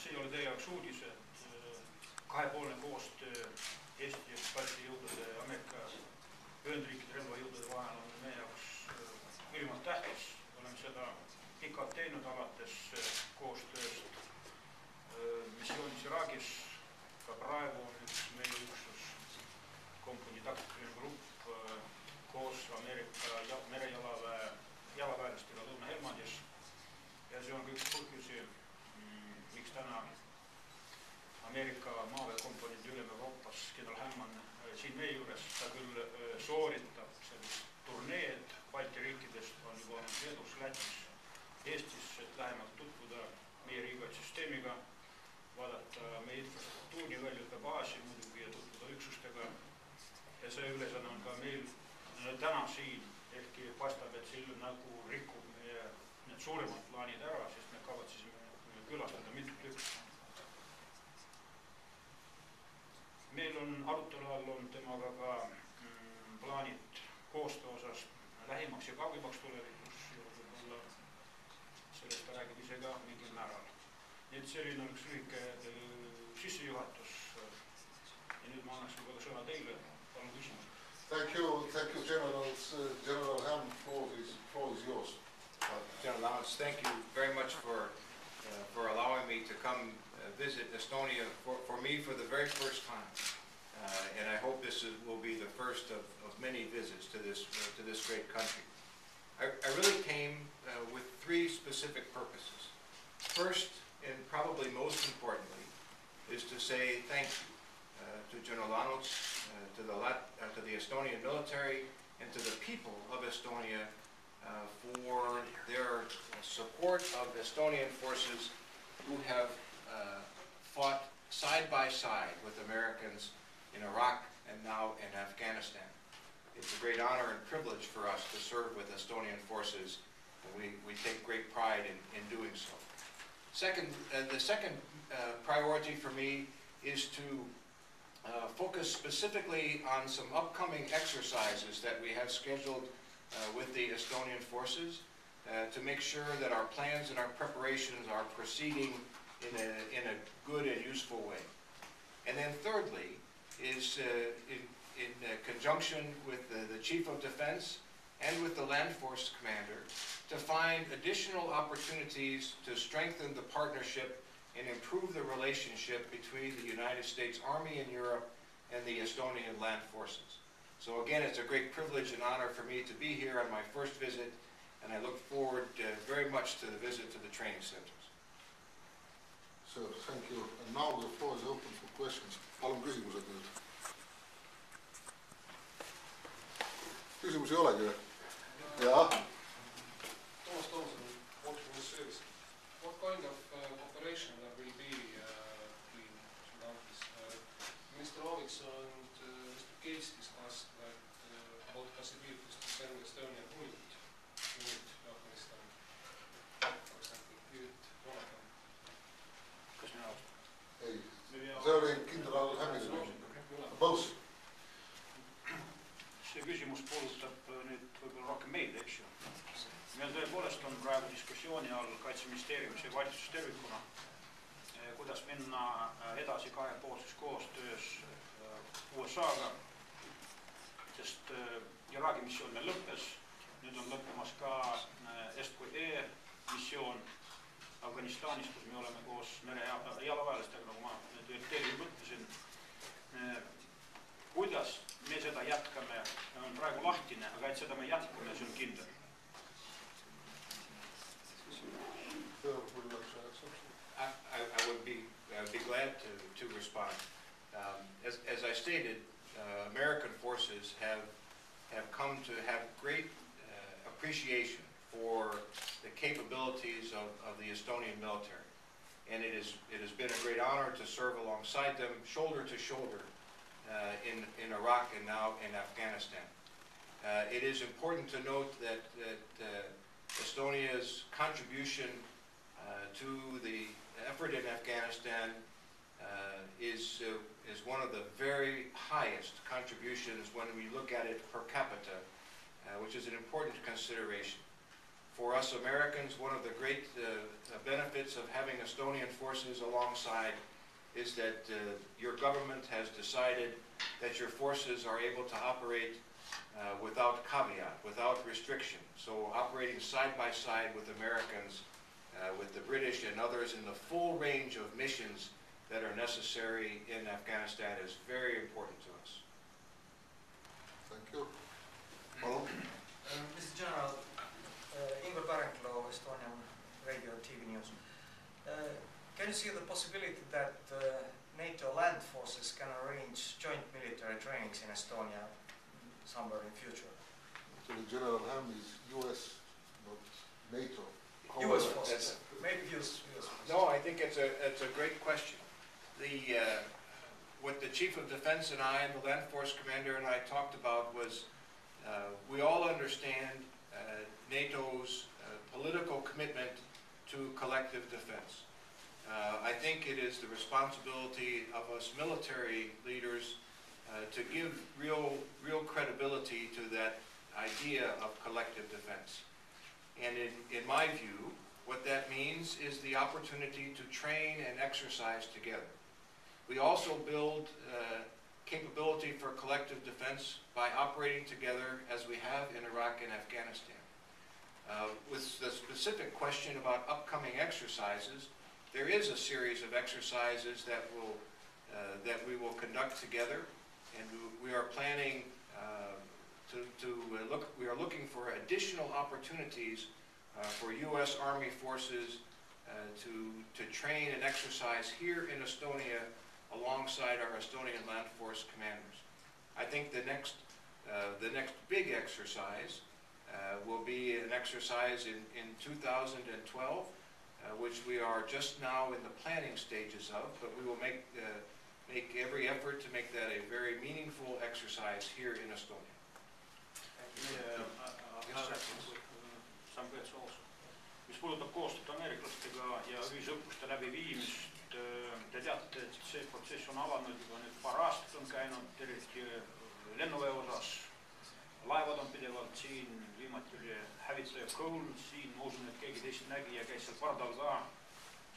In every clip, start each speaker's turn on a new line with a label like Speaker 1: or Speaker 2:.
Speaker 1: see ei ole teie jaoks uudis, et kahepoolne koostöö Eesti ja Balti jõudude ja Ameerika Ühendriikide relvajõudude vahel on meie jaoks ülimalt tähtis. Oleme seda pikalt teinud alates koostööst missioonis Iraagis. Ka praegu on üks meie üksus, kompanii taktikaline grupp koos Ameerika merejalaväelastega Lõuna-Helmandis. Ja see on ka üks põhjusi, miks täna Ameerika maaväekompaniide ülem Euroopas kindral Hämman siin meie juures. Ta küll sooritab sellist turneed Balti riikidest, on juba olnud Leedus, Lätis, Eestis, et lähemalt tutvuda meie riigikaitsesüsteemiga, vaadata meie infrastruktuuri, väljaõppebaasi muidugi ja tutvuda üksustega. Ja see ülesanne on ka meil täna siin, ehkki paistab, et see nagu rikub meie need suuremad plaanid ära, sest me kavatsesime külastada mitut üksust. Meil on arutelu all on temaga ka plaanid koostöö osas lähimaks ja kaugemaks tulevikus ja võib-olla sellest ta räägib ise ka mingil määral. Nii et selline on üks lühike sissejuhatus ja nüüd ma annaks võib-olla sõna teile. Palun küsimus.
Speaker 2: Thank you, General Ham, floor is yours.
Speaker 3: General Laaneots, thank you very much for allowing me to come visit Estonia for me for the very first time. And I hope this will be the first of many visits to this great country. I really came with three specific purposes. First, and probably most importantly, is to say thank you to General Laaneots, to the Estonian military, and to the people of Estonia for their support of Estonian forces who have fought side by side with Americans in Iraq and now in Afghanistan. It's a great honor and privilege for us to serve with Estonian forces, and we take great pride in doing so. The second priority for me is to focus specifically on some upcoming exercises that we have scheduled with the Estonian forces to make sure that our plans and our preparations are proceeding in a good and useful way. And then thirdly is in conjunction with the Chief of Defense and with the Land Force Commander to find additional opportunities to strengthen the partnership and improve the relationship between the United States Army in Europe and the Estonian land forces. So again, it's a great privilege and honor for me to be here on my first visit, and I look forward very much to the visit to the training centers.
Speaker 2: So, thank you. And now the floor is open for questions. Palun küsimused nüüd. Küsimusi ei olegi või? Jah.
Speaker 4: Thomas Thompson, watching the series. What kind of cooperation there will be between countries? Minister Laaneots and Mr. Gates discussed about possibilities to send Estonian unit to Afghanistan. For example, unit one of them.
Speaker 1: Kas mina olen?
Speaker 2: Ei, see oli kindral Hämmiga. Both.
Speaker 1: See küsimus puudutab nüüd võib-olla rohkem meid, eks ju. Meil tõepoolest on praegu diskussiooni all Kaitseministeeriumis ja valitsus tervikuna, kuidas minna edasi kahepoolses koostöös USA-ga, sest Iraagi missioon meil lõppes, nüüd on lõppemas ka SKE missioon Afganistanis, kus me oleme koos merejalaväelastega, nagu ma teile mõtlesin. Kuidas me seda jätkame, on praegu lahtine, aga et seda me jätkame, see on kindel.
Speaker 3: I would be glad to respond. As I stated, American forces have come to have great appreciation for the capabilities of the Estonian military, and it has been a great honor to serve alongside them, shoulder to shoulder, in Iraq and now in Afghanistan. It is important to note that Estonia's contribution to the effort in Afghanistan is one of the very highest contributions when we look at it per capita, which is an important consideration. For us Americans, one of the great benefits of having Estonian forces alongside is that your government has decided that your forces are able to operate without caveat, without restriction. So operating side by side with Americans, with the British and others in the full range of missions that are necessary in Afghanistan is very important to us.
Speaker 2: Thank you. Palun.
Speaker 5: Mr. General, Ingvar Pärenklo, Estonian Radio and TV News. Can you see the possibility that NATO land forces can arrange joint military trainings in Estonia somewhere in future?
Speaker 2: Actually, General Ham is US, not NATO.
Speaker 5: US forces. Maybe US forces.
Speaker 3: No, I think it's a great question. What the Chief of Defense and I and the Land Force Commander and I talked about was we all understand NATO's political commitment to collective defense. I think it is the responsibility of us military leaders to give real credibility to that idea of collective defense. And in my view, what that means is the opportunity to train and exercise together. We also build capability for collective defense by operating together as we have in Iraq and Afghanistan. With the specific question about upcoming exercises, there is a series of exercises that we will conduct together, and we are planning we are looking for additional opportunities for U.S. Army forces to train and exercise here in Estonia alongside our Estonian Land Force commanders. I think the next big exercise will be an exercise in 2012, which we are just now in the planning stages of, but we will make every effort to make that a very meaningful exercise here in Estonia.
Speaker 1: Mis puudutab koostööd ameeriklastega ja ühisõppuste läbiviimist, te teate, et see protsess on avanud juba nüüd paar aastat on käinud, eriti lennuväe osas. Laevad on pidevalt siin, viimati oli hävitaja Kõul, siin ma usun, et keegi teist nägi ja käis seal pardal ka.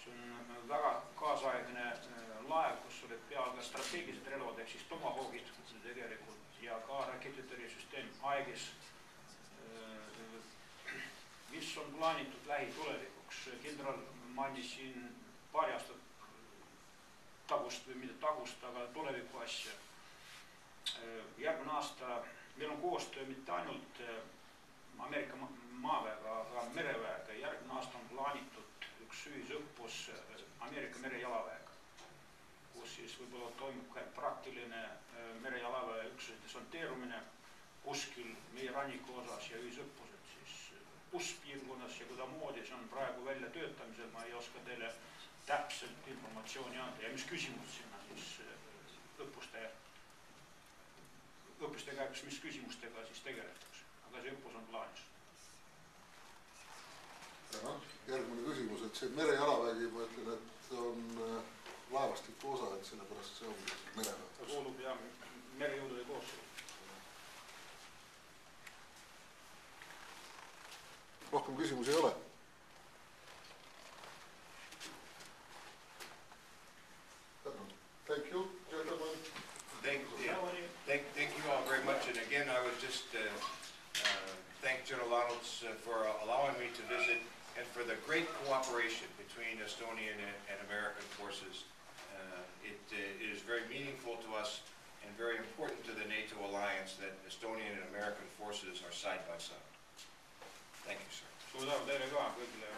Speaker 1: See on väga kaasaegne laev, kus olid peal ka strateegilised relvad ehk siis Tomahawkid tegelikult ja ka raketitõrjesüsteem Aegis. Mis on plaanitud lähitulevikuks? Kindral mainis siin paari aastat tagust või mitte tagust, aga tuleviku asja. Järgmine aasta meil on koostöö mitte ainult Ameerika maaväega, aga mereväega. Järgmine aasta on plaanitud üks ühisõppus Ameerika merejalaväega, kus siis võib-olla toimub ka praktiline merejalaväe üksuste desonteerumine kuskil meie ranniku osas ja ühisõppused piirkonnas ja kuidamoodi see on praegu välja töötamisel, ma ei oska teile täpselt informatsiooni anda ja mis küsimus sinna siis õppuste käigus, mis küsimustega siis tegeletakse, aga see õppus on plaanis.
Speaker 2: Järgmine küsimus, et see merejalavägi, ma ütlen, et on laevastiku osa, et sellepärast see on mereväe.
Speaker 1: Ta kuulub ja merejõudude koosseisu.
Speaker 2: Rohkem küsimusi ei ole. Thank you, gentlemen.
Speaker 3: Thank you all very much. And again, I would just thank General Laaneots for allowing me to visit and for the great cooperation between Estonian and American forces. It is very meaningful to us and very important to the NATO alliance that Estonian and American forces are side by side. Thank you, sir.
Speaker 1: Suur tänu teile ka kõigile